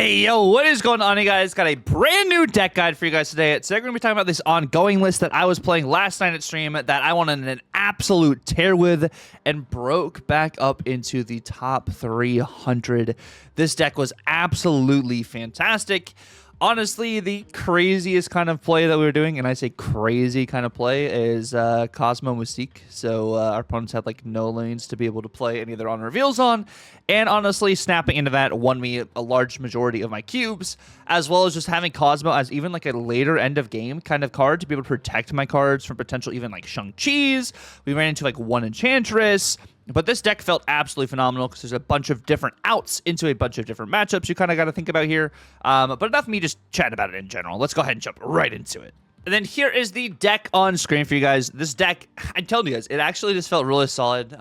Hey, yo, what is going on, you guys? Got a brand new deck guide for you guys today. So we're going to be talking about this ongoing list that I was playing last night at stream that I went on an absolute tear with and broke back up into the top 300. This deck was absolutely fantastic. Honestly, the craziest kind of play that we were doing, and I say crazy kind of play, is Cosmo Mystique. So our opponents had like no lanes to be able to play any of their on reveals on, and honestly, snapping into that won me a large majority of my cubes, as well as just having Cosmo as even like a later end of game kind of card to be able to protect my cards from potential even like Shang-Chi's. We ran into like one Enchantress. But this deck felt absolutely phenomenal because there's a bunch of different outs into a bunch of different matchups you kind of got to think about here. But enough of me just chatting about it in general. Let's go ahead and jump right into it. And then here is the deck on screen for you guys. This deck, I'm telling you guys, it actually just felt really solid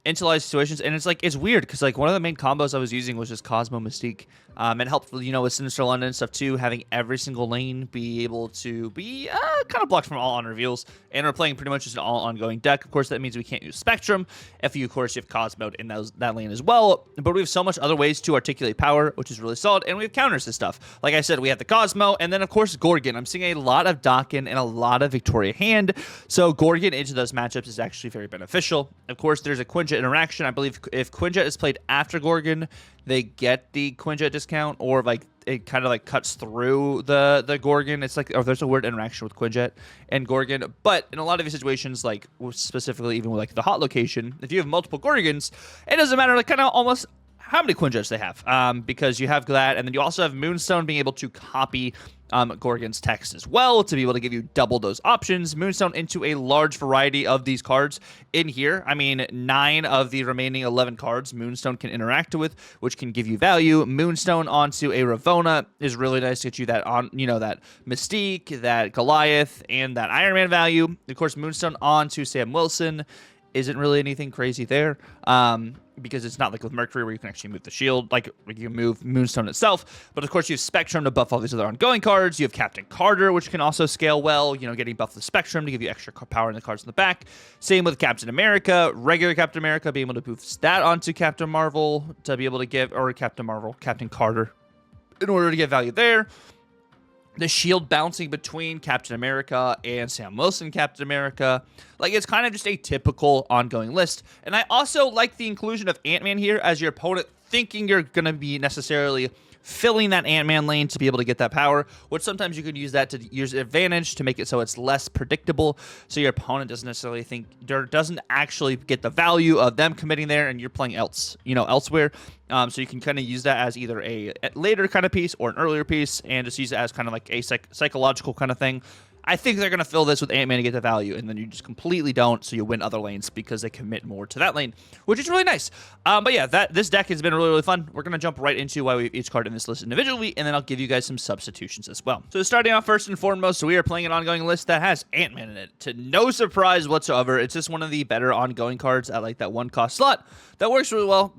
into a lot of situations. And it's weird because like one of the main combos I was using was just Cosmo Mystique. It helped, you know, with Sinister London and stuff too, having every single lane be able to be kind of blocked from all on reveals. And we're playing pretty much just an all ongoing deck. Of course, that means we can't use Spectrum. If you, of course, you have Cosmo in that lane as well. But we have so much other ways to articulate power, which is really solid. And we have counters to stuff. Like I said, we have the Cosmo, and then, of course, Gorgon. I'm seeing a lot of Dakin and a lot of Victoria Hand. So Gorgon into those matchups is actually very beneficial. Of course, there's a Quinjet interaction. I believe if Quinjet is played after Gorgon, they get the Quinjet discount, or like it kind of like cuts through the Gorgon. It's like, or there's a weird interaction with Quinjet and Gorgon. But in a lot of these situations, like specifically even with like the hot location, if you have multiple Gorgons, it doesn't matter like kind of almost how many Quinjets they have, because you have that, and then you also have Moonstone being able to copy Gorgon's text as well to be able to give you double those options. Moonstone into a large variety of these cards in here. I mean, 9 of the remaining 11 cards Moonstone can interact with, which can give you value. Moonstone onto a Ravonna is really nice to get you that on, you know, that Mystique, that Goliath, and that Iron Man value. Of course, Moonstone onto Sam Wilson isn't really anything crazy there, because it's not like with Mercury where you can actually move the shield, like you can move Moonstone itself. But of course you have Spectrum to buff all these other ongoing cards. You have Captain Carter, which can also scale well, you know, getting buffed with Spectrum to give you extra power in the cards in the back. Same with Captain America, regular Captain America, being able to boost that onto Captain Marvel to be able to give, or Captain Carter, in order to get value there. The shield bouncing between Captain America and Sam Wilson Captain America. Like, it's kind of just a typical ongoing list. And I also like the inclusion of Ant-Man here as your opponent thinking you're going to be necessarily filling that Ant-Man lane to be able to get that power, which sometimes you could use that to use advantage to make it so it's less predictable, so your opponent doesn't necessarily think, or doesn't actually get the value of them committing there and you're playing elsewhere. So you can kind of use that as either a later kind of piece or an earlier piece, and just use it as kind of like a psychological kind of thing. I think they're going to fill this with Ant-Man to get the value, and then you just completely don't, so you win other lanes because they commit more to that lane, which is really nice. But yeah, this deck has been really, really fun. We're going to jump right into why we have each card in this list individually, and then I'll give you guys some substitutions as well. So starting off first and foremost, we are playing an ongoing list that has Ant-Man in it. To no surprise whatsoever, it's just one of the better ongoing cards at like that 1-cost slot that works really well,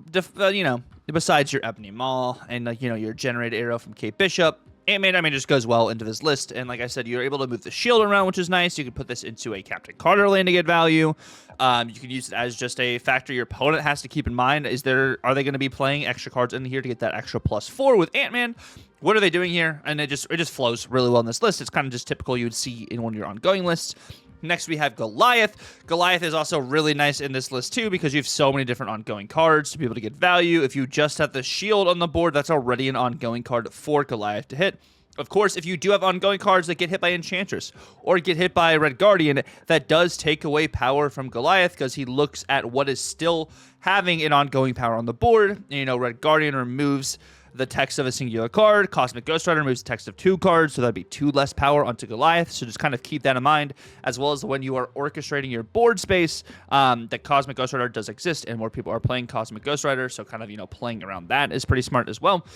you know, besides your Ebony Maw and like, you know, your Generated Arrow from Kate Bishop. Ant-Man, I mean, just goes well into this list. And like I said, you're able to move the shield around, which is nice. You can put this into a Captain Carter lane to get value. You can use it as just a factor your opponent has to keep in mind. Are they going to be playing extra cards in here to get that extra +4 with Ant-Man? What are they doing here? And it just flows really well in this list. It's kind of just typical you would see in one of your ongoing lists. Next, we have Goliath. Goliath is also really nice in this list, too, because you have so many different ongoing cards to be able to get value. If you just have the shield on the board, that's already an ongoing card for Goliath to hit. Of course, if you do have ongoing cards that get hit by Enchantress or get hit by Red Guardian, that does take away power from Goliath because he looks at what is still having an ongoing power on the board. And, you know, Red Guardian removes the text of a singular card. Cosmic Ghost Rider removes the text of 2 cards, so that'd be 2 less power onto Goliath. So just kind of keep that in mind, as well as when you are orchestrating your board space, that Cosmic Ghost Rider does exist, and more people are playing Cosmic Ghost Rider, so kind of, you know, playing around that is pretty smart as well.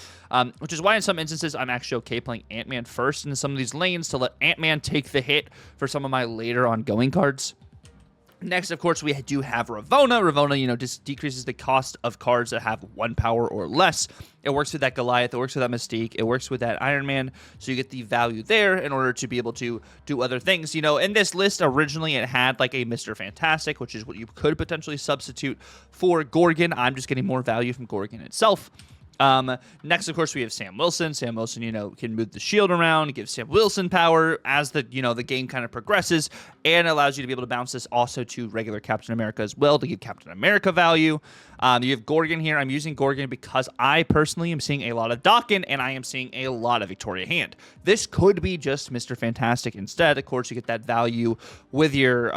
Which is why in some instances I'm actually okay playing Ant-Man first in some of these lanes to let Ant-Man take the hit for some of my later ongoing cards. Next, of course, we do have Ravonna. Ravonna, you know, just decreases the cost of cards that have 1 power or less. It works with that Goliath. It works with that Mystique. It works with that Iron Man. So you get the value there in order to be able to do other things. You know, in this list, originally it had like a Mr. Fantastic, which is what you could potentially substitute for Gorgon. I'm just getting more value from Gorgon itself. Next, of course, we have Sam Wilson. Sam Wilson, can move the shield around, give Sam Wilson power as the game kind of progresses, and allows you to be able to bounce this also to regular Captain America as well to give Captain America value. You have Gorgon here. I'm using Gorgon because I personally am seeing a lot of Daken, and I am seeing a lot of Victoria Hand. This could be just Mr. Fantastic instead. Of course, you get that value with your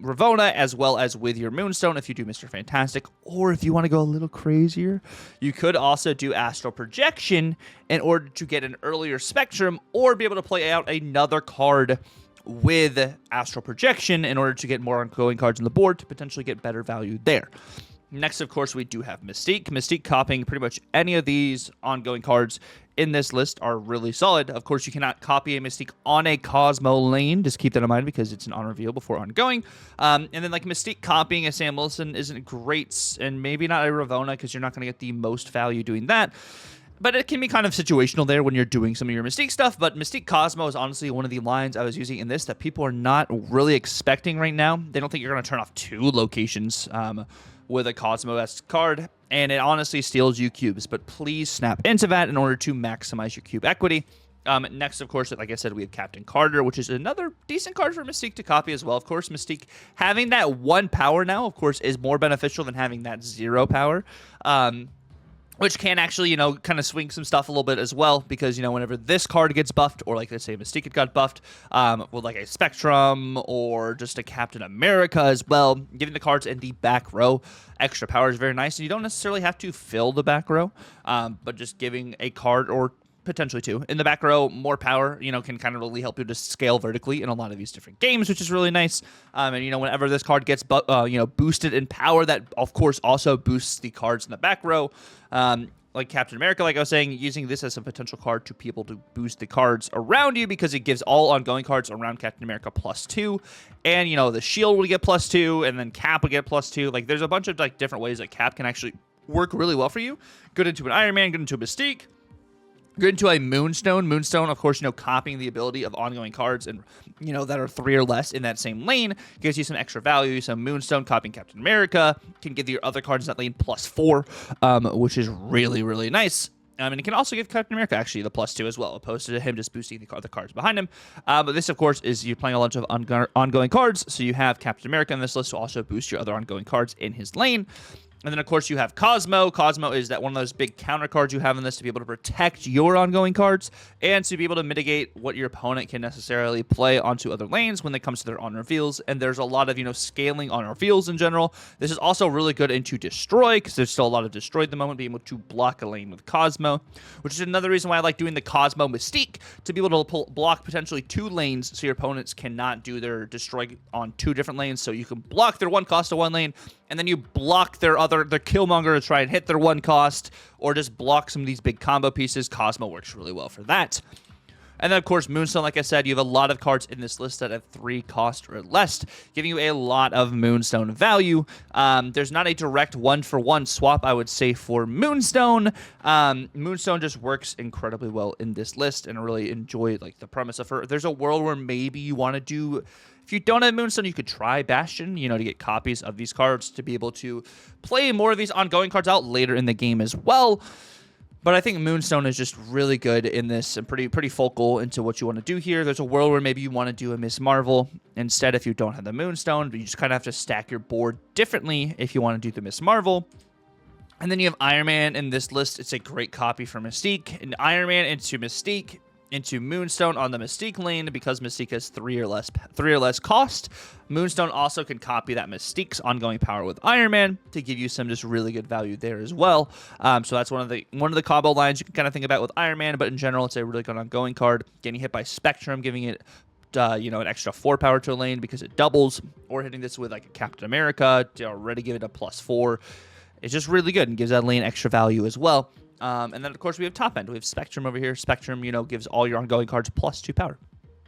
Ravonna as well as with your Moonstone if you do Mr. Fantastic, or if you want to go a little crazier, you could also do Astral Projection in order to get an earlier Spectrum or be able to play out another card with Astral Projection in order to get more ongoing cards on the board to potentially get better value there. Next, of course, we do have Mystique. Mystique copying pretty much any of these ongoing cards in this list are really solid. Of course, you cannot copy a Mystique on a Cosmo lane. Just keep that in mind because it's an on reveal before ongoing. And then like Mystique copying a Sam Wilson isn't great, and maybe not a Ravonna because you're not going to get the most value doing that. But it can be kind of situational there when you're doing some of your Mystique stuff. But Mystique Cosmo is honestly one of the lines I was using in this that people are not really expecting right now. They don't think you're going to turn off 2 locations with a Cosmo-esque card, and it honestly steals you cubes, but please snap into that in order to maximize your cube equity. Next, of course, like I said, we have Captain Carter, which is another decent card for Mystique to copy as well. Of course, Mystique having that 1 power now, of course, is more beneficial than having that 0 power. Which can actually, kind of swing some stuff a little bit as well, because, whenever this card gets buffed, or like let's say Mystique got buffed, with like a Spectrum or just a Captain America as well, giving the cards in the back row extra power is very nice, and you don't necessarily have to fill the back row, but just giving a card or potentially 2 in the back row, more power, can kind of really help you to scale vertically in a lot of these different games, which is really nice. And, whenever this card gets, boosted in power, that, of course, also boosts the cards in the back row. Like Captain America, like I was saying, using this as a potential card to be able to boost the cards around you because it gives all ongoing cards around Captain America +2. And, the shield will get +2, and then Cap will get +2. Like, there's a bunch of, like, different ways that Cap can actually work really well for you. Good into an Iron Man, good into a Mystique. Good into a Moonstone. Moonstone, of course, copying the ability of ongoing cards and, that are 3 or less in that same lane gives you some extra value. So Moonstone copying Captain America can give your other cards in that lane +4, which is really, really nice. And it can also give Captain America, actually, the +2 as well, opposed to him just boosting the other cards behind him. But this, of course, is you're playing a bunch of ongoing cards, so you have Captain America in this list to also boost your other ongoing cards in his lane. And then, of course, you have Cosmo. Cosmo is that one of those big counter cards you have in this to be able to protect your ongoing cards and to be able to mitigate what your opponent can necessarily play onto other lanes when it comes to their on reveals. And there's a lot of, scaling on reveals in general. This is also really good into Destroy because there's still a lot of Destroy at the moment, being able to block a lane with Cosmo, which is another reason why I like doing the Cosmo Mystique, to be able to block potentially 2 lanes so your opponents cannot do their Destroy on 2 different lanes. So you can block their 1 cost to 1 lane, and then you block their Killmonger to try and hit their 1 cost, or just block some of these big combo pieces. Cosmo works really well for that. And then, of course, Moonstone, like I said, you have a lot of cards in this list that have 3 cost or less, giving you a lot of Moonstone value. There's not a direct 1-for-1 swap, I would say, for Moonstone. Moonstone just works incredibly well in this list, and I really enjoy the premise of her. There's a world where maybe you want to do... If you don't have Moonstone, you could try Bastion, to get copies of these cards to be able to play more of these ongoing cards out later in the game as well. But I think Moonstone is just really good in this and pretty focal into what you want to do here. There's a world where maybe you want to do a Miss Marvel instead if you don't have the Moonstone, but you just kind of have to stack your board differently if you want to do the Miss Marvel. And then you have Iron Man in this list. It's a great copy for Mystique. And Iron Man into Mystique into Moonstone on the Mystique lane because Mystique has 3 or less cost. Moonstone also can copy that Mystique's ongoing power with Iron Man to give you some just really good value there as well. So that's one of the combo lines you can kind of think about with Iron Man, but in general, it's a really good ongoing card. Getting hit by Spectrum, giving it an extra 4 power to a lane because it doubles, or hitting this with like a Captain America to already give it a +4. It's just really good and gives that lane extra value as well. And then, of course, we have top end. We have Spectrum over here. Spectrum, gives all your ongoing cards +2 power.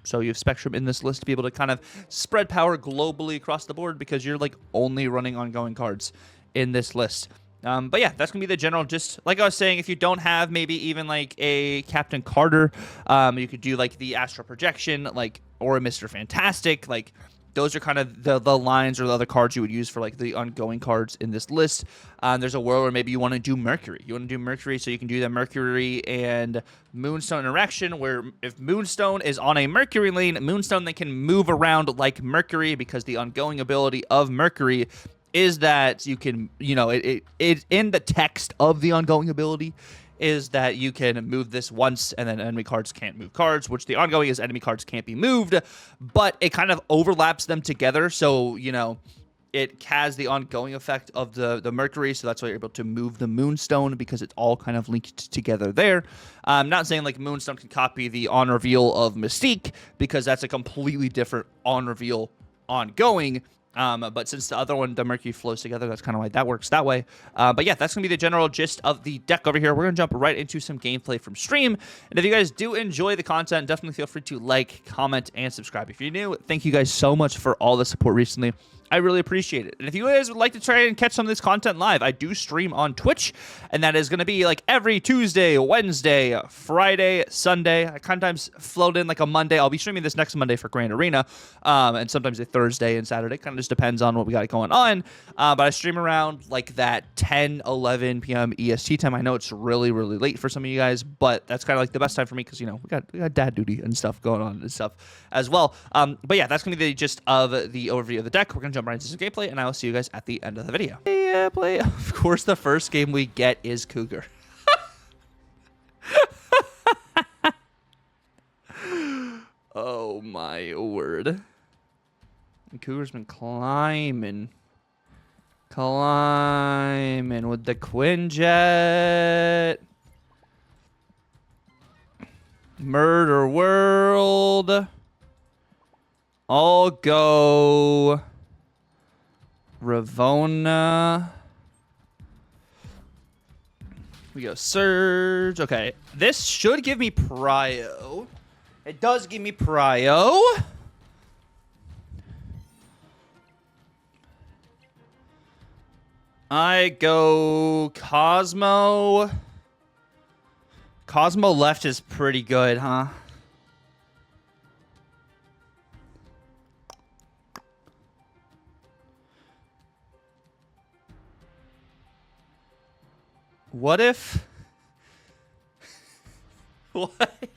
So you have Spectrum in this list to be able to kind of spread power globally across the board because you're only running ongoing cards in this list. But yeah, that's going to be the general, just like I was saying, if you don't have maybe even a Captain Carter, you could do the Astral Projection, or a Mr. Fantastic, those are kind of the lines or the other cards you would use for like the ongoing cards in this list. There's a world where maybe you want to do Mercury. You want to do Mercury, so you can do the Mercury and Moonstone interaction, where if Moonstone is on a Mercury lane, Moonstone then can move around like Mercury, because the ongoing ability of Mercury is that you can, it in the text of the ongoing ability is that you can move this once, and then enemy cards can't move cards, which the ongoing is enemy cards can't be moved, but it kind of overlaps them together, so, it has the ongoing effect of the Mercury, so that's why you're able to move the Moonstone, because it's all kind of linked together there. I'm not saying like Moonstone can copy the on reveal of Mystique, because that's a completely different on reveal ongoing. But since the other one, the Mercury flows together, that's kind of why that works that way. But yeah, that's going to be the general gist of the deck over here. We're going to jump right into some gameplay from stream. And if you guys do enjoy the content, definitely feel free to like, comment, and subscribe. If you're new, thank you guys so much for all the support recently. I really appreciate it. And if you guys would like to try and catch some of this content live, I do stream on Twitch, and that is going to be like every Tuesday, Wednesday, Friday, Sunday. I sometimes float in like a Monday. I'll be streaming this next Monday for Grand Arena, and sometimes a Thursday and Saturday. Kind of just depends on what we got going on. But I stream around like that 10, 11 p.m. EST time. I know it's really, really late for some of you guys, but that's kind of like the best time for me, because, we got dad duty and stuff going on and stuff as well. But yeah, that's going to be the gist of the overview of the deck. We're going to jump right into some gameplay, and I will see you guys at the end of the video. Yeah, play. Of course, the first game we get is Cougar. Oh my word. Cougar's been climbing with the Quinjet. Murder World. I'll go Ravonna. We go Surge. Okay. This should give me Prio. It does give me Prio. I go Cosmo. Cosmo left is pretty good, huh? What if... What?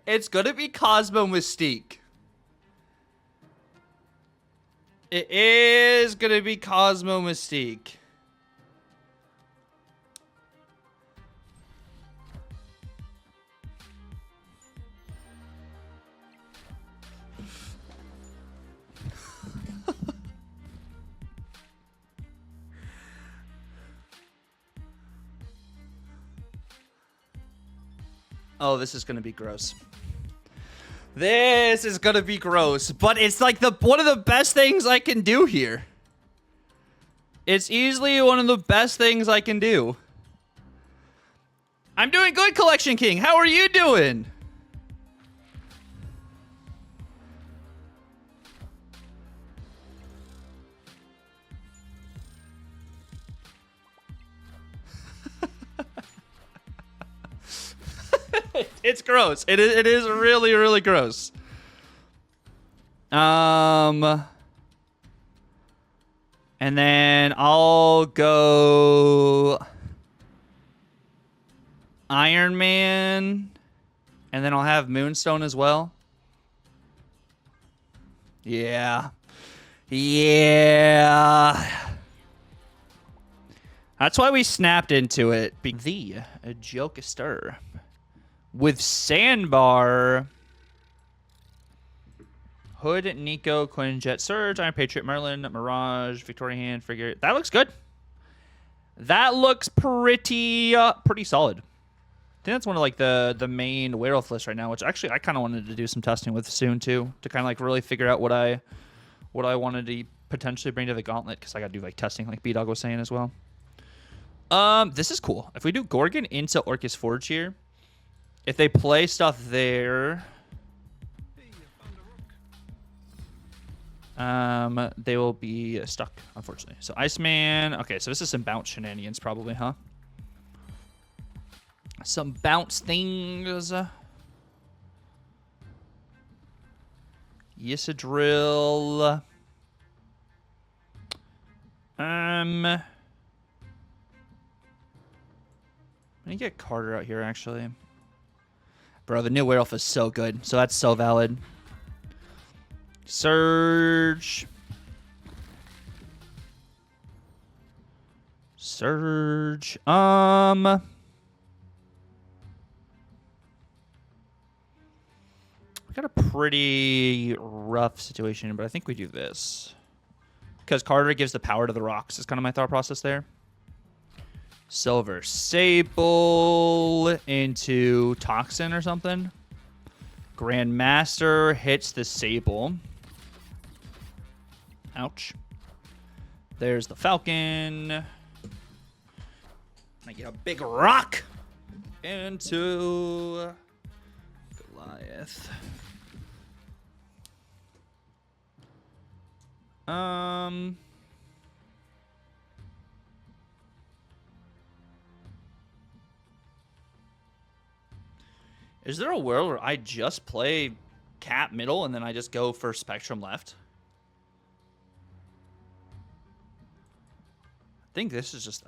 It's gonna be Cosmo Mystique. It is gonna be Cosmo Mystique. Oh, this is gonna be gross. This is gonna be gross, but it's like one of the best things I can do here. It's easily one of the best things I can do. I'm doing good, Collection King. How are you doing? It's gross. It is really, really gross. And then I'll go Iron Man, and then I'll have Moonstone as well. Yeah. Yeah. That's why we snapped into it. The Jokester. With Sandbar, Hood, Nico, Quinjet, Surge, Iron Patriot, Merlin, Mirage, Victoria Hand, Figure. That looks good. That looks pretty solid. I think that's one of like the main werewolf lists right now, which actually I kind of wanted to do some testing with soon too, to kind of like really figure out what I wanted to potentially bring to the gauntlet, because I got to do like testing, like B-Dog was saying as well. This is cool. If we do Gorgon into Orcus Forge here. If they play stuff there, they will be stuck, unfortunately. So Iceman. Okay, so this is some bounce shenanigans probably, huh? Some bounce things. Ysadrill. I'm gonna get Carter out here, actually. Bro, the new werewolf is so good, so that's so valid. Surge. Surge. Got a pretty rough situation, but I think we do this. Because Carter gives the power to the rocks is kind of my thought process there. Silver Sable into Toxin or something. Grandmaster hits the Sable. Ouch. There's the Falcon. I get a big rock into Goliath. Is there a world where I just play Cat middle and then I just go for Spectrum left? I think this is just,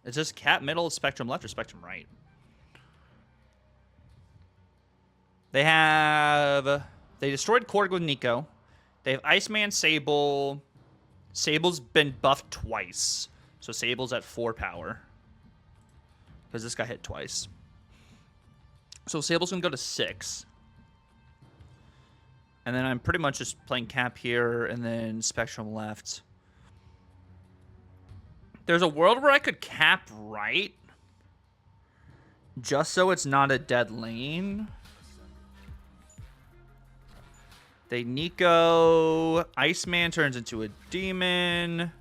it's just Cat middle, Spectrum left, or Spectrum right. They destroyed Korg with Nico. They have Iceman, Sable. Sable's been buffed twice. So Sable's at 4 power. Because this got hit twice. So Sable's going to go to 6. And then I'm pretty much just playing Cap here and then Spectrum left. There's a world where I could Cap right. Just so it's not a dead lane. They Nico. Iceman turns into a demon,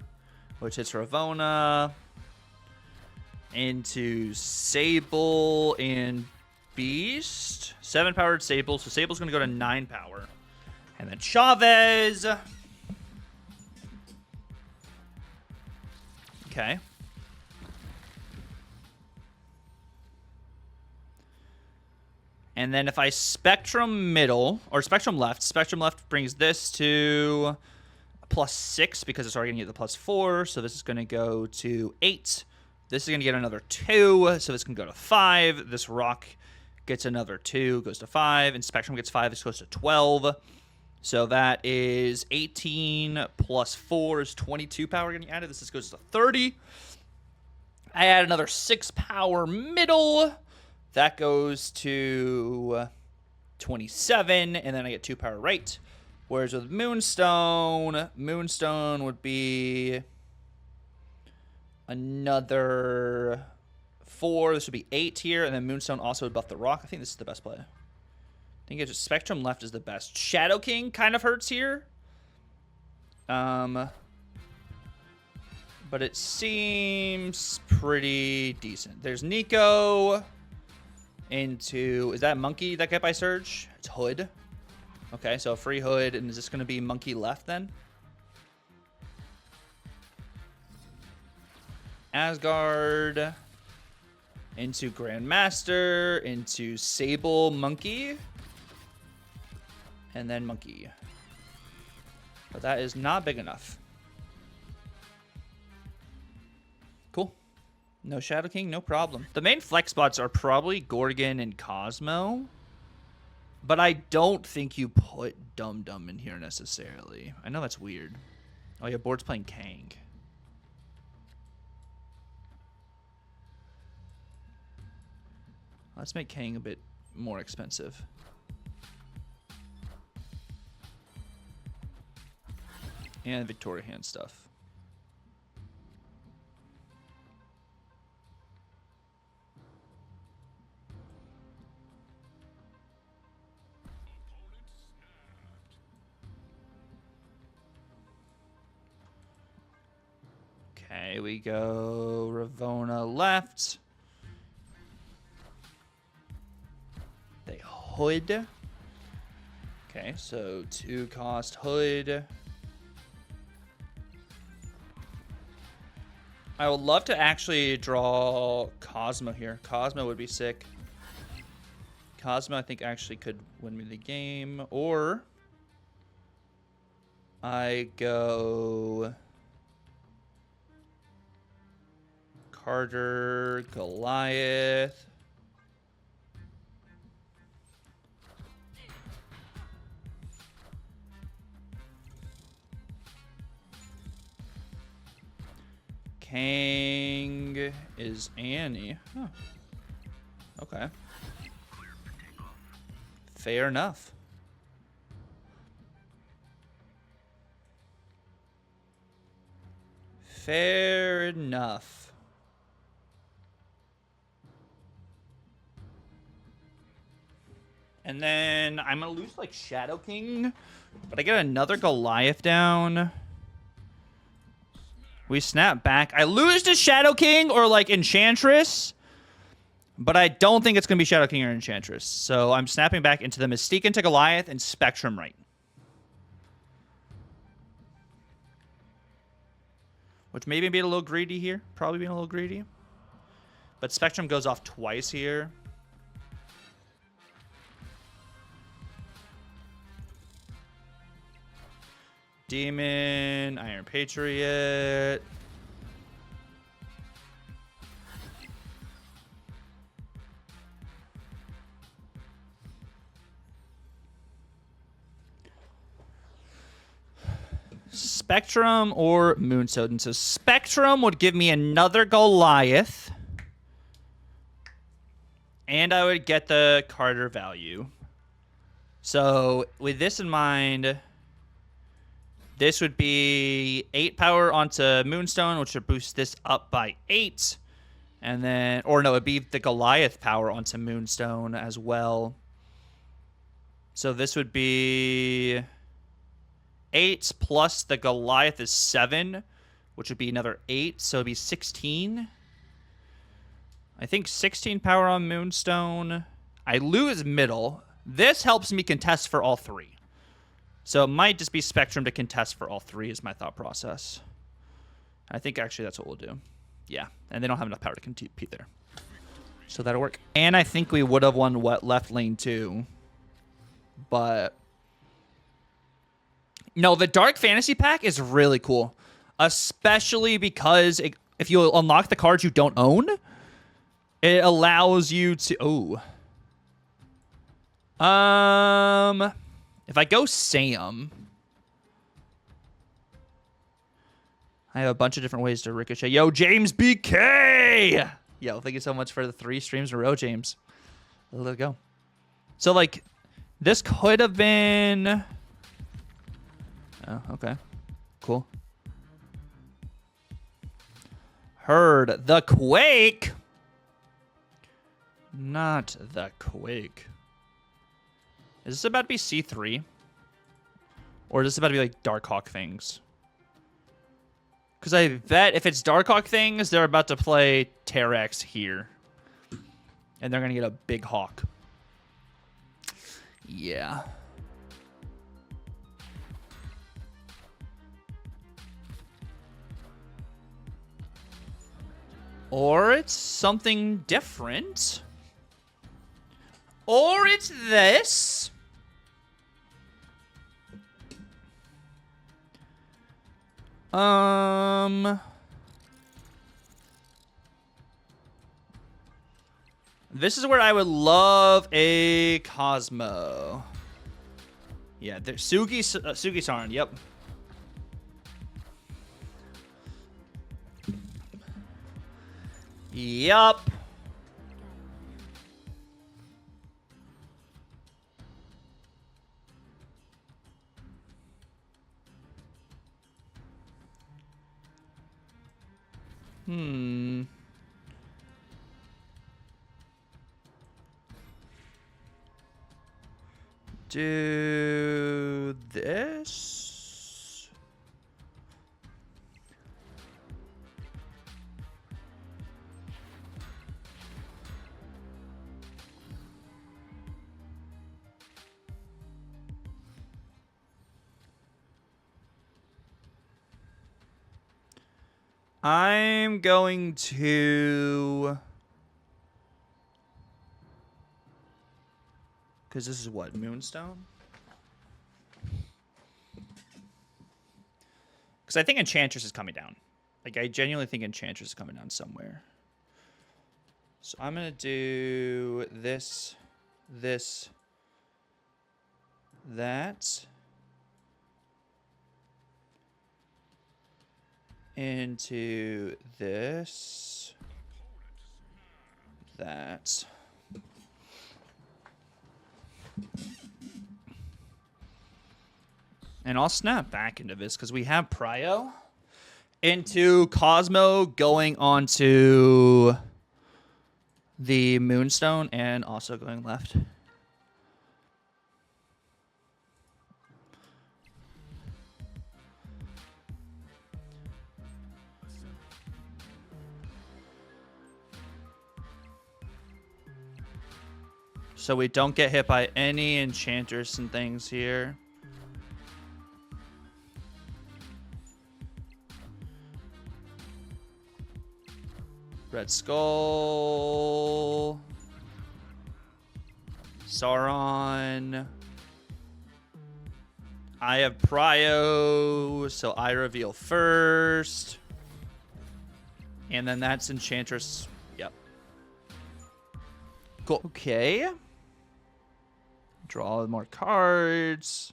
which hits Ravona. Into Sable and Beast. 7-powered Sable. So Sable's going to go to 9 power. And then Chavez. Okay. And then if I Spectrum middle, or Spectrum left brings this to +6 because it's already going to get the +4. So this is going to go to 8. This is going to get another 2. So this can go to 5. This rock gets another 2, goes to 5. And Spectrum gets 5, this goes to 12. So that is 18 plus 4 is 22 power getting added. This goes to 30. I add another 6 power middle. That goes to 27, and then I get 2 power right. Whereas with Moonstone would be another 4. This would be 8 here, and then Moonstone also would buff the rock. I think this is the best play. I think it's just Spectrum left is the best. Shadow King kind of hurts here. But it seems pretty decent. There's Nico into... Is that Monkey that got by Surge? It's Hood. Okay, so free Hood. And is this going to be Monkey left then? Asgard. Into Grandmaster. Into Sable Monkey. And then Monkey. But that is not big enough. Cool. No Shadow King, no problem. The main flex spots are probably Gorgon and Cosmo. But I don't think you put Dum Dum in here necessarily. I know that's weird. Oh yeah, board's playing Kang. Let's make Kang a bit more expensive. And Victoria Hand stuff. Okay, we go Ravona left. They Hood. Okay, so 2 cost Hood. I would love to actually draw Cosmo here. Cosmo would be sick. Cosmo, I think, actually could win me the game. Or I go Carter, Goliath. Kang is Annie. Huh. Okay. Fair enough. Fair enough. And then I'm going to lose like Shadow King, but I get another Goliath down. We snap back. I lose to Shadow King or like Enchantress, but I don't think it's going to be Shadow King or Enchantress. So I'm snapping back into the Mystique into Goliath and Spectrum right. Which maybe being a little greedy here. Probably being a little greedy. But Spectrum goes off twice here. Demon, Iron Patriot. Spectrum or Moonstone. So Spectrum would give me another Goliath. And I would get the Carter value. So with this in mind, this would be 8 power onto Moonstone, which would boost this up by 8. And then, or no, it'd be the Goliath power onto Moonstone as well. So this would be 8 plus the Goliath is 7, which would be another 8. So it'd be 16. I think 16 power on Moonstone. I lose middle. This helps me contest for all 3. So it might just be Spectrum to contest for all 3 is my thought process. I think actually that's what we'll do. Yeah, and they don't have enough power to compete there. So that'll work. And I think we would have won left lane too. But no, the Dark Fantasy pack is really cool. Especially because if you unlock the cards you don't own, it allows you to... If I go Sam, I have a bunch of different ways to ricochet. Yo, James BK! Yo, thank you so much for the 3 streams in a row, James. Let's go. So, like, this could have been... Oh, okay. Cool. Heard the Quake. Not the Quake. Is this about to be C3? Or is this about to be like Darkhawk things? Because I bet if it's Darkhawk things, they're about to play Terrax here. And they're going to get a big hawk. Yeah. Or it's something different. Or it's this. This is where I would love a Cosmo. Yeah, there's Sugi-san, yep. Yup. Do this. I'm going to... Because this is what? Moonstone? Because I think Enchantress is coming down. Like, I genuinely think Enchantress is coming down somewhere. So I'm going to do this, that. Into this, that. And I'll snap back into this because we have Prio. Into Cosmo going onto the Moonstone and also going left. So we don't get hit by any enchanters and things here. Red Skull. Sauron. I have Prio, so I reveal first. And then that's Enchantress. Yep. Cool. Okay. Draw more cards.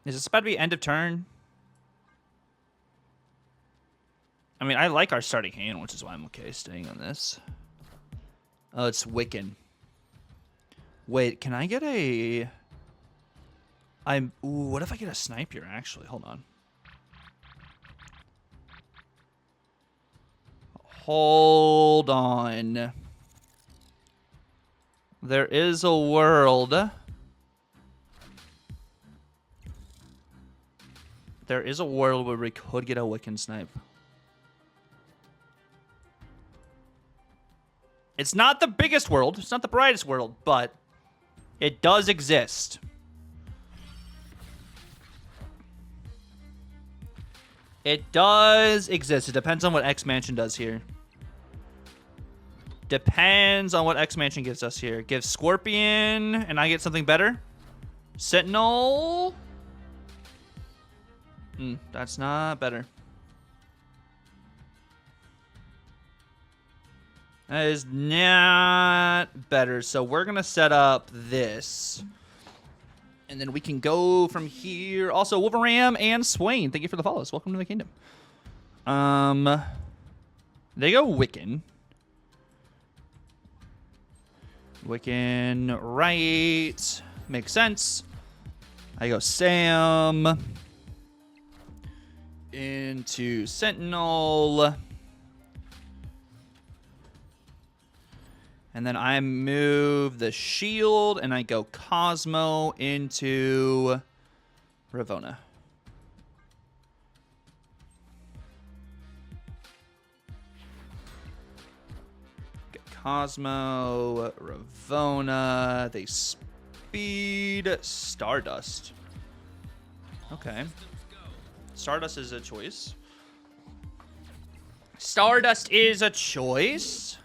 Is this about to be end of turn? I mean, I like our starting hand, which is why I'm okay staying on this. Oh, it's Wiccan. Wait, can I get a... Ooh, what if I get a snipe here, actually? Hold on. Hold on. There is a world. There is a world where we could get a Wiccan snipe. It's not the biggest world. It's not the brightest world, but it does exist. It does exist. It depends on what X Mansion does here. Depends on what X Mansion gives us here. Gives Scorpion, and I get something better. Sentinel. That's not better. That is not better. So we're going to set up this. And then we can go from here. Also, Wolverine and Swain, thank you for the follows. Welcome to the kingdom. They go Wiccan. Wiccan right. Makes sense. I go Sam. Into Sentinel. And then I move the shield, and I go Cosmo into Ravonna. Get Cosmo, Ravonna. They speed Stardust. Okay. Stardust is a choice. Stardust is a choice.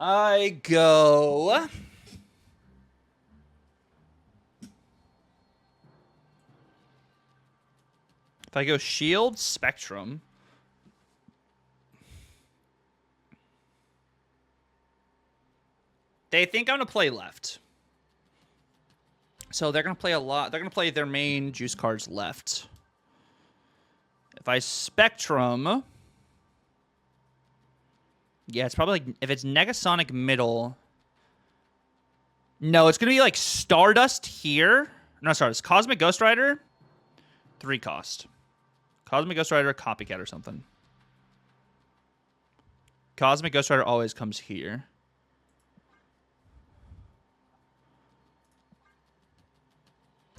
I go... If I go Shield, Spectrum... They think I'm going to play left. So they're going to play a lot. They're going to play their main juice cards left. If I Spectrum... Yeah, it's probably like, if it's Negasonic middle. No, it's going to be like Stardust here. No, Stardust. Cosmic Ghost Rider. 3 cost. Cosmic Ghost Rider, Copycat or something. Cosmic Ghost Rider always comes here.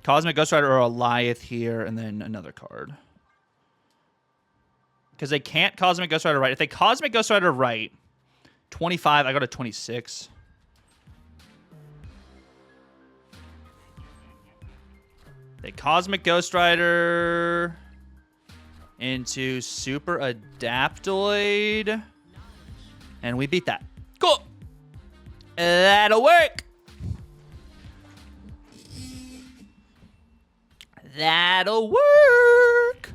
Cosmic Ghost Rider or Goliath here, and then another card. Because they can't Cosmic Ghost Rider right. If they Cosmic Ghost Rider right, 25, I go to 26. They Cosmic Ghost Rider into Super Adaptoid. And we beat that. Cool. That'll work. That'll work.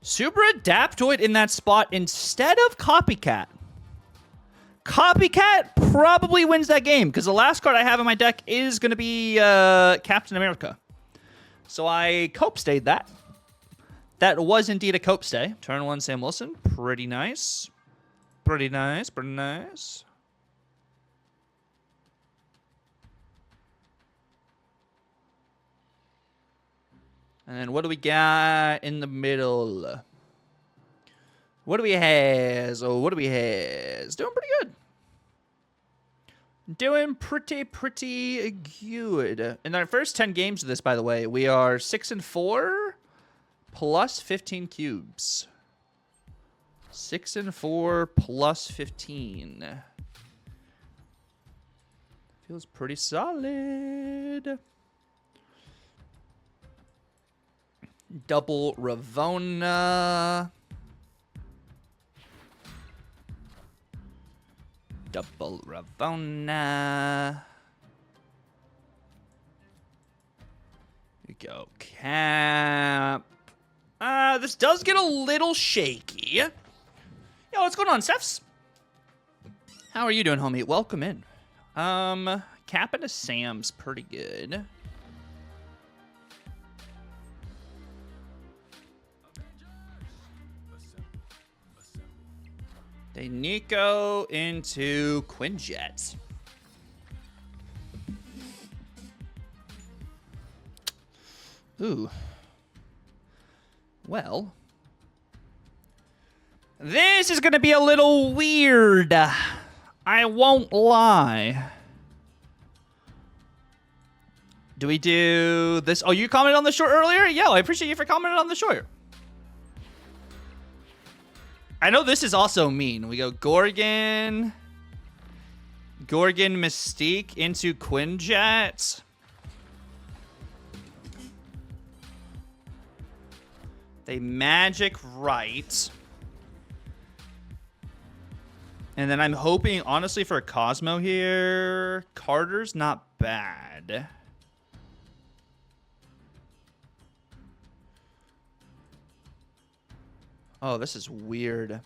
Super Adaptoid in that spot instead of Copycat. Copycat probably wins that game because the last card I have in my deck is going to be Captain America. So I cope stayed that. That was indeed a cope stay. Turn 1, Sam Wilson. Pretty nice. Pretty nice. Pretty nice. And then what do we got in the middle? What do we have? Oh, what do we have? Doing pretty good. Doing pretty good. In our first 10 games of this, by the way, we are 6-4 plus 15 cubes. 6-4 plus 15. Feels pretty solid. Double Ravona. Double Ravona. Here we go. Cap. This does get a little shaky. Yo, what's going on, Stephs? How are you doing, homie? Welcome in. Cap into Sam's pretty good. They Nico into Quinjet. Ooh. Well. This is going to be a little weird. I won't lie. Do we do this? Oh, you commented on the short earlier? Yeah, I appreciate you for commenting on the short. I know this is also mean. We go Gorgon Mystique into Quinjet. They Magic right. And then I'm hoping, honestly, for a Cosmo here. Carter's not bad. Oh, this is weird.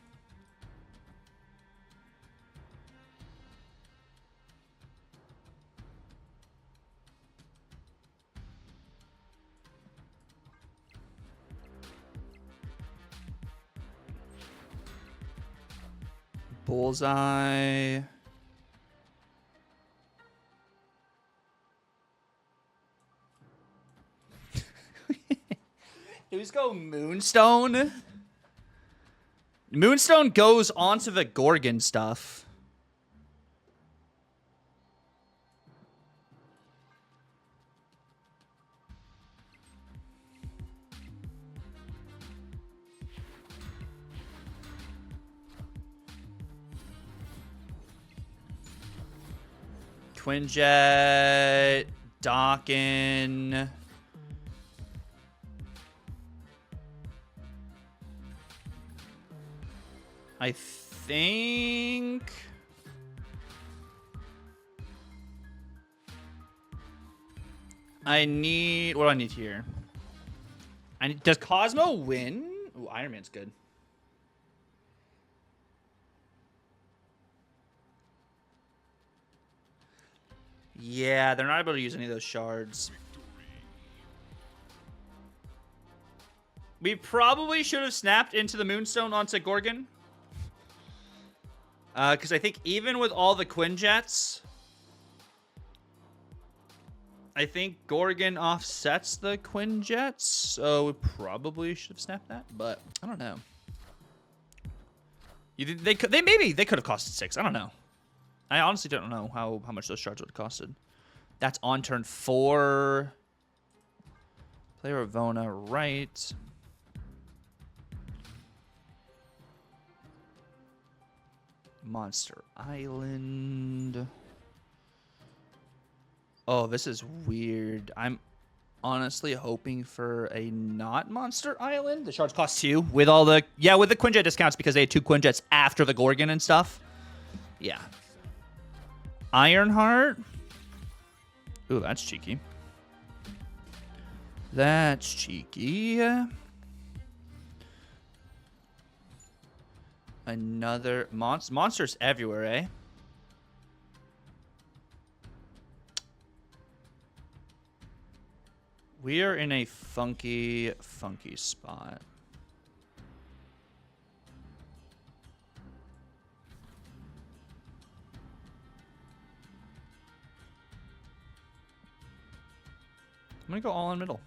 Bullseye. Who's go Moonstone? Moonstone goes onto the Gorgon stuff. Quinjet, Dawkin. I think I need, what do I need here? Does Cosmo win? Ooh, Iron Man's good. Yeah, they're not able to use any of those shards. We probably should have snapped into the Moonstone onto Gorgon. Because I think even with all the Quinjets, I think Gorgon offsets the Quinjets. So we probably should have snapped that, but I don't know. They could have costed 6. I don't know. I honestly don't know how much those shards would have costed. That's on turn 4. Play Ravona right. Monster Island. Oh, this is weird. Honestly hoping for a not monster island. The shards cost 2 with all the with the Quinjet discounts because they had 2 Quinjets after the Gorgon and stuff. Yeah. Ironheart. Ooh, that's cheeky. That's cheeky. Another monsters everywhere, eh? We are in a funky, funky spot. I'm gonna go all in middle.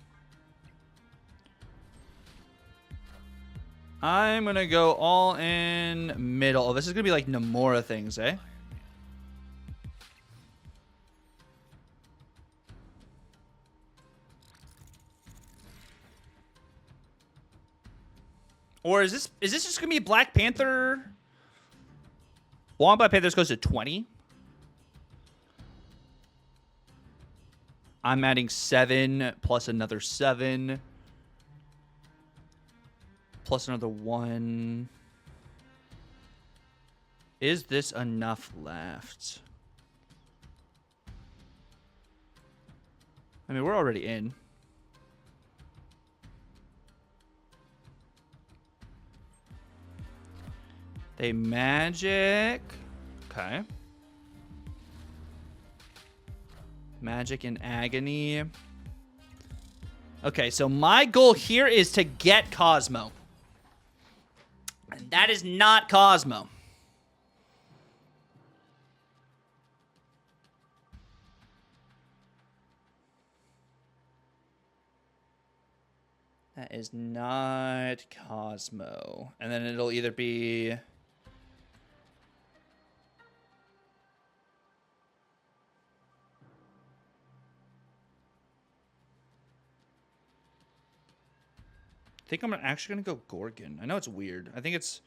I'm gonna go all in middle. Oh, this is gonna be like Namora things, eh? Or is this just gonna be Black Panther? One Black Panthers goes to 20. I'm adding 7 plus another 7 plus another 1. Is this enough left? I mean, we're already in. They magic. Okay. Magic and agony. Okay, so my goal here is to get Cosmo. And that is not Cosmo. That is not Cosmo. And then it'll either be... I think I'm actually going to go Gorgon. I know it's weird. I think it's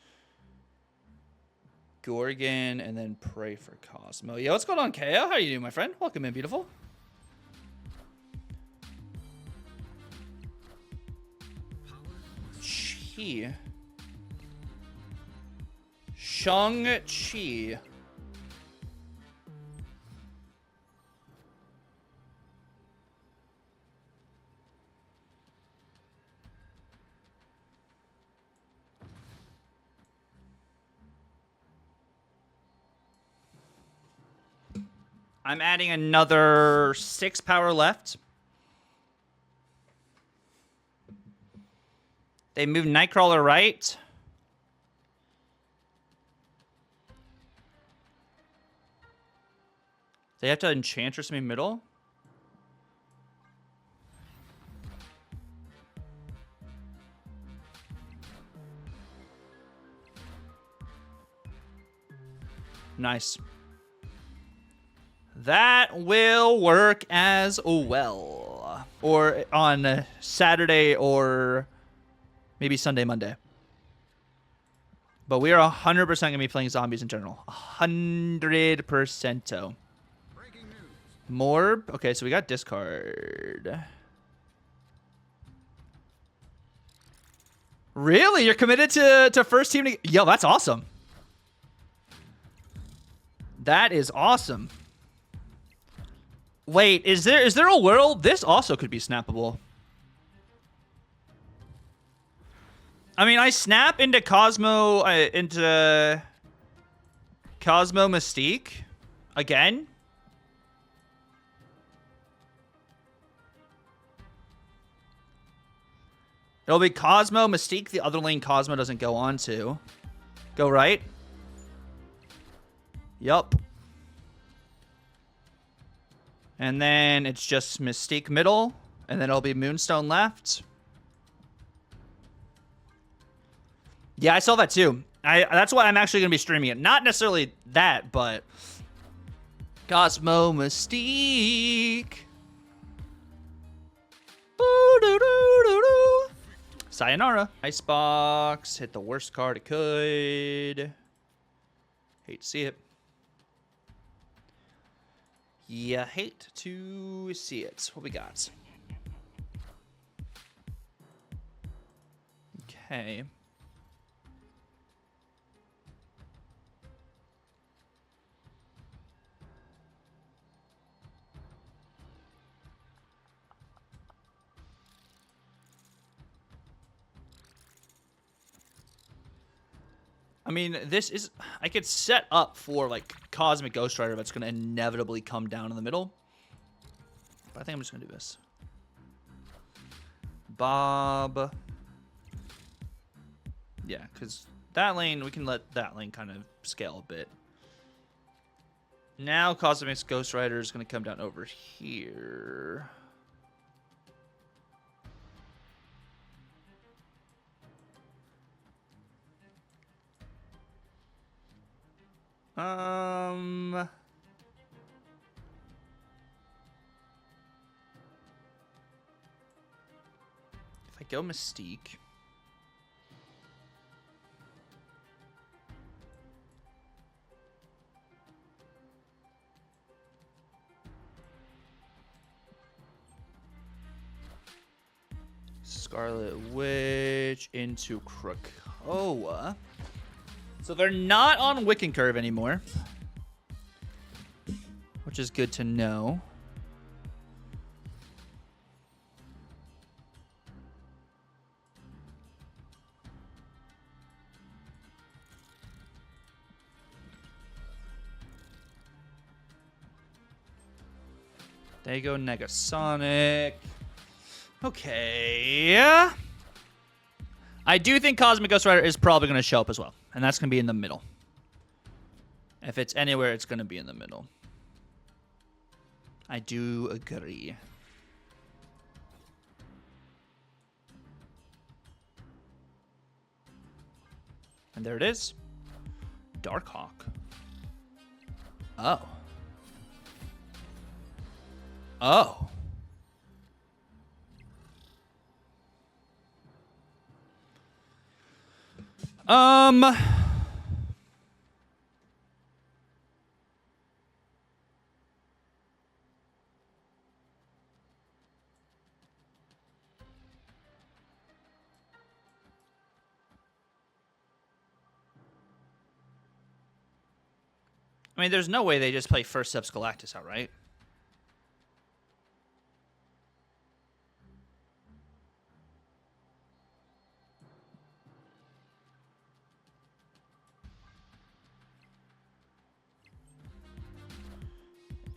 Gorgon and then pray for Cosmo. Yo, what's going on, KO? How you doing, my friend? Welcome in, beautiful. Chi. Shang-Chi. I'm adding another 6 power left. They move Nightcrawler right. They have to Enchantress me middle. Nice. That will work as well. Or on Saturday or maybe Sunday, Monday. But we are 100% going to be playing zombies in general. 100%. Morb. Okay, so we got discard. Really? You're committed to first team? Yo, that's awesome. That is awesome. Wait, is there a world? This also could be snappable. I mean, I snap into Cosmo Mystique again. It'll be Cosmo Mystique. The other lane Cosmo doesn't go on to. Go right. Yup. And then it's just Mystique middle. And then it'll be Moonstone left. Yeah, I saw that too. That's why I'm actually going to be streaming it. Not necessarily that, but... Cosmo Mystique. Boo-doo-doo-doo-doo. Sayonara. Icebox. Hit the worst card it could. Hate to see it. Yeah, hate to see it. What we got? Okay. I mean, this is... I could set up for, like, Cosmic Ghost Rider, but it's going to inevitably come down in the middle. But I think I'm just going to do this. Bob. Yeah, because that lane, we can let that lane kind of scale a bit. Now Cosmic Ghost Rider is going to come down over here. If I go Mystique. Scarlet Witch into Krakoa. So they're not on Wiccan Curve anymore, which is good to know. There you go, Negasonic. Okay. I do think Cosmic Ghost Rider is probably going to show up as well. And that's going to be in the middle. If it's anywhere, it's going to be in the middle. I do agree. And there it is. Darkhawk. Oh. Oh. I mean, there's no way they just play first Steps Galactus out, right?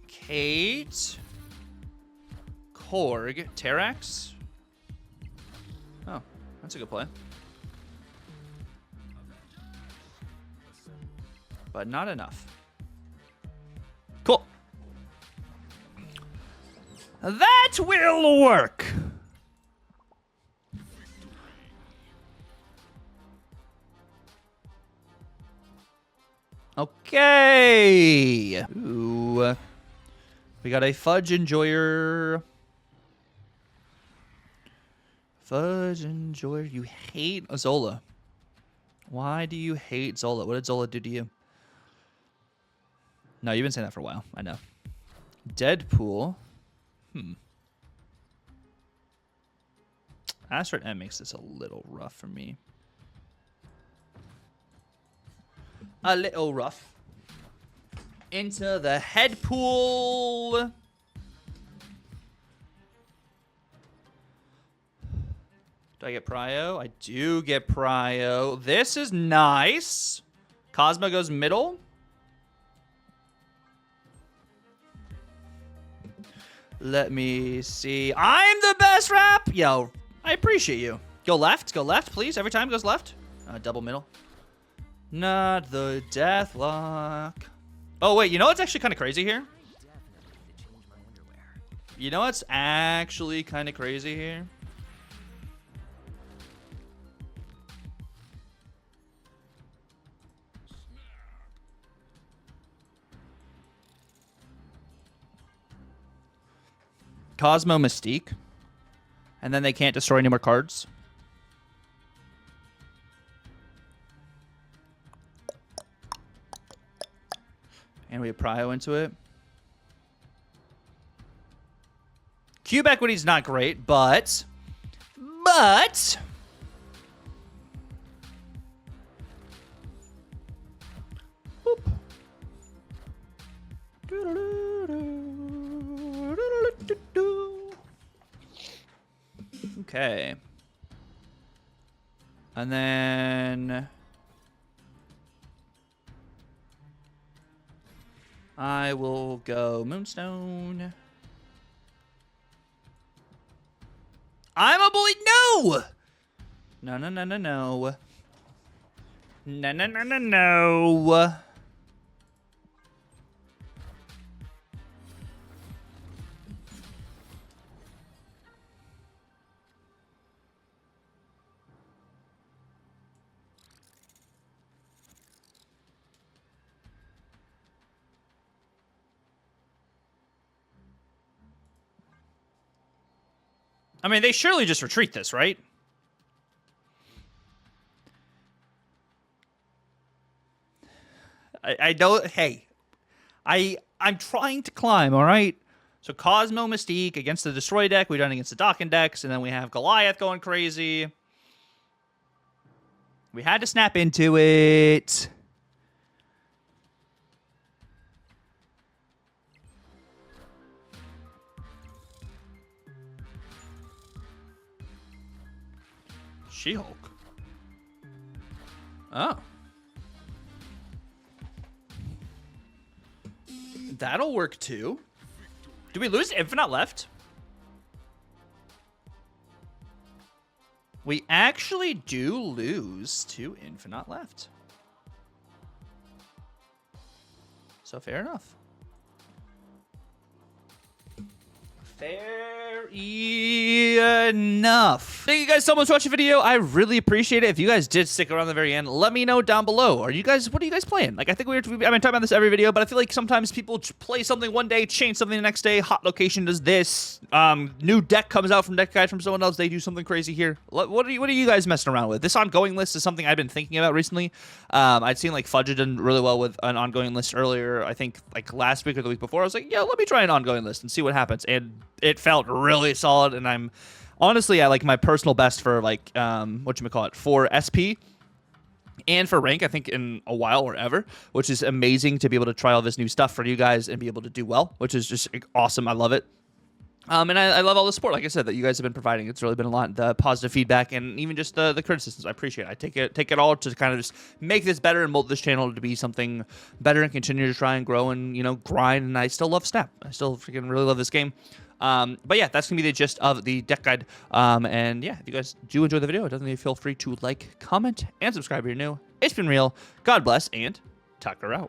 Kate. Korg. Terrax. Oh, that's a good play. But not enough. Cool. That will work. Okay. Ooh. We got a Fudge Enjoyer. Fudge Enjoyer. You hate Zola. Why do you hate Zola? What did Zola do to you? No, you've been saying that for a while. I know. Deadpool. Asteroid M makes this a little rough for me. A little rough. Into the head pool. Do I get Prio? I do get Prio. This is nice. Cosmo goes middle. Let me see. I'm the best rap. Yo, I appreciate you. Go left, please. Every time goes left. Double middle. Not the Deathlock. Oh, wait. You know what's actually kind of crazy here? You know what's actually kind of crazy here? Cosmo Mystique. And then they can't destroy any more cards. And we have Prio into it. Cube equity's not great, but Okay. And then I will go Moonstone. I'm a bully. No! No, no, no, no, no. No, no, no, no, no. I mean, they surely just retreat this, right? I know. Hey, I'm trying to climb. All right. So Cosmo Mystique against the Destroy deck. We done against the Docking decks, and then we have Goliath going crazy. We had to snap into it. She-Hulk. Oh. That'll work too. Do we lose Infinite left? We actually do lose to Infinite left. So fair enough. Fair enough. Thank you guys so much for watching the video. I really appreciate it. If you guys did stick around the very end, let me know down below. What are you guys playing? Like, I think I've been talking about this every video, but I feel like sometimes people play something one day, change something the next day. Hot Location does this. New deck comes out from Deck Guide from someone else. They do something crazy here. What are you guys messing around with? This ongoing list is something I've been thinking about recently. I'd seen like Fudge had done really well with an ongoing list earlier. I think like last week or the week before. I was like, yeah, let me try an ongoing list and see what happens. And it felt really solid, and I'm honestly at like my personal best for like whatchamacallit, for SP and for rank, I think, in a while or ever, which is amazing to be able to try all this new stuff for you guys and be able to do well, which is just awesome. I love it. And I love all the support, like I said, that you guys have been providing. It's really been a lot, the positive feedback and even just the criticisms. I appreciate it. I take it all to kind of just make this better and mold this channel to be something better and continue to try and grow and, you know, grind. And I still love Snap. I still freaking really love this game. But yeah, that's gonna be the gist of the deck guide. And yeah, if you guys do enjoy the video, definitely feel free to like, comment, and subscribe if you're new. It's been real. God bless, and Tucker out.